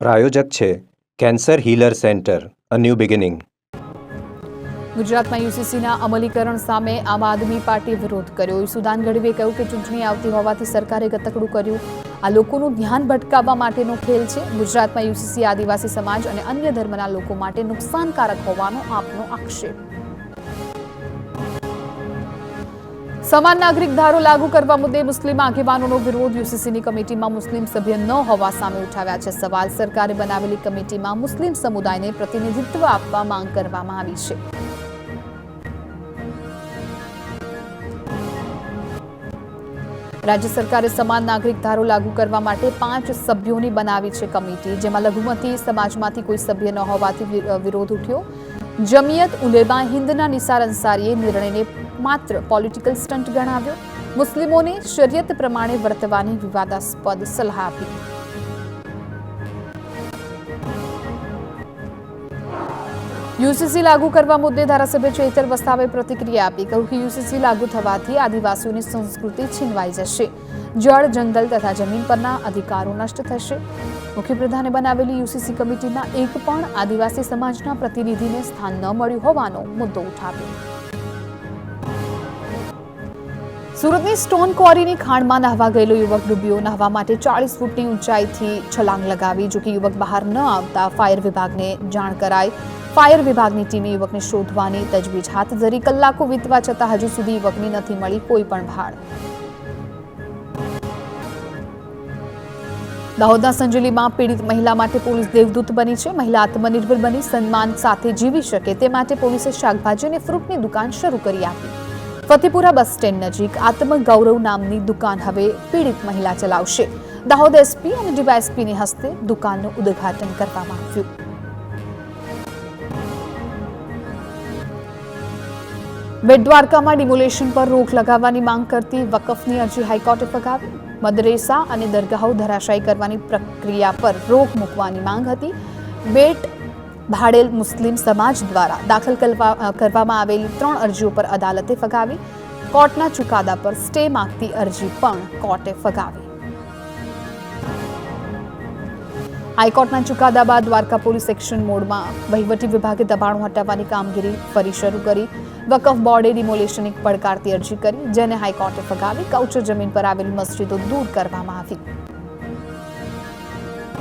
પ્રાયોજક છે cancer healer centre a new beginning. ગુજરાતમાં યુસીસીના અમલીકરણ સામે આમ આદમી પાર્ટીએ વિરોધ કર્યો। ઈસુદાન ગઢવીએ કહ્યું કે ચૂંટણી આવતી હોવાથી સરકારે ગતકડું કર્યું। આ લોકોનું ધ્યાન ભટકાવવા માટેનો ખેલ છે। ગુજરાતમાં યુસીસી આદિવાસી સમાજ અને અન્ય ધર્મના લોકો માટે નુકસાનકારક હોવાનો આપનો આક્ષેપ। સમાન નાગરિક ધારો લાગુ કરવા મુદ્દે મુસ્લિમ આગેવાનોનો વિરોધ। યુસીસીની કમિટીમાં મુસ્લિમ સભ્ય ન હોવા સામે ઉઠાવ્યા છે સવાલ। સરકારે બનાવેલી કમિટીમાં મુસ્લિમ સમુદાયને પ્રતિનિધિત્વ આપવા માંગ કરવામાં આવી છે। રાજ્ય સરકારે સમાન નાગરિક ધારો લાગુ કરવા માટે 5 સભ્યોની બનાવી છે કમિટી, જેમાં લઘુમતી સમાજમાંથી કોઈ સભ્ય ન હોવાથી વિરોધ ઉઠ્યો। જમિયત ઉલેમા હિન્દના નિસાર અંસારીએ નિર્ણયને માત્ર પોલિટિકલ સ્ટન્ટ ગણાવ્યો। મુસ્લિમોને શરિયત પ્રમાણે વર્તવાની વિવાદાસ્પદ સલાહ આપી। યુસીસી લાગુ કરવા મુદ્દે ધારાસભ્ય ચેતર વસાવે પ્રતિક્રિયા આપી। કહ્યું કે યુસીસી લાગુ થવાથી આદિવાસીઓની સંસ્કૃતિ છીનવાઈ જશે, જળ, જંગલ તથા જમીન પરના અધિકારો નષ્ટ થશે। મુખ્યપ્રધાને બનાવેલી યુસીસી કમિટીમાં એક પણ આદિવાસી સમાજના પ્રતિનિધિને સ્થાન ન મળ્યું હોવાનો મુદ્દો ઉઠાવ્યો। સુરતની સ્ટોન ક્વોરીની ખાણમાં નહાવા ગયેલો યુવક ડૂબ્યો। નહાવા માટે 40 ફૂટની ઊંચાઈથી છલાંગ લગાવી, જોકે યુવક બહાર ન આવતા ફાયર વિભાગને જાણ કરાઈ। ફાયર વિભાગની ટીમે યુવકને શોધવાની તજવીજ હાથ ધરી। કલાકો વીતવા છતાં હજુ સુધી યુવકની નથી મળી કોઈ પણ ભાળ। દાહોદના સંજેલીમાં પીડિત મહિલા માટે પોલીસ દેવદૂત બની છે। મહિલા આત્મનિર્ભર બની સન્માન સાથે જીવી શકે તે માટે પોલીસે શાકભાજી અને ફ્રૂટની દુકાન શરૂ કરી આપી। ફતેપુરા બસ સ્ટેન્ડ નજીક આત્મગૌરવ નામની દુકાન હવે પીડિત મહિલા ચલાવશે। દાહોદ એસપી અને ડીવાયએસપીની હસ્તે દુકાનનું ઉદ્ઘાટન કરવામાં આવ્યું। બેટ દ્વારકામાં ડિમોલેશન પર રોક લગાવવાની માંગ કરતી વકફની અરજી હાઈકોર્ટે ફગાવી। મદરેસા અને દરગાહો ધરાશાયી કરવાની પ્રક્રિયા પર રોક મૂકવાની માંગ હતી। બેટ ભાડેલ મુસ્લિમ સમાજ દ્વારા દાખલ કરવામાં આવેલી 3 અરજીઓ પર અદાલતે ફગાવી। કોર્ટના ચુકાદા પર સ્ટે માંગતી અરજી પણ કોર્ટે ફગાવી। હાઈકોર્ટના ચુકાદા બાદ દ્વારકા પોલીસ એક્શન મોડમાં વહીવટી વિભાગે દબાણો હટાવવાની કામગીરી ફરી શરૂ કરી। વકફ બોર્ડે ડિમોલેશન એક પડકારતી અરજી કરી, જેને હાઈકોર્ટે ફગાવી। કૌચર જમીન પર આવેલી મસ્જિદો દૂર કરવામાં આવી।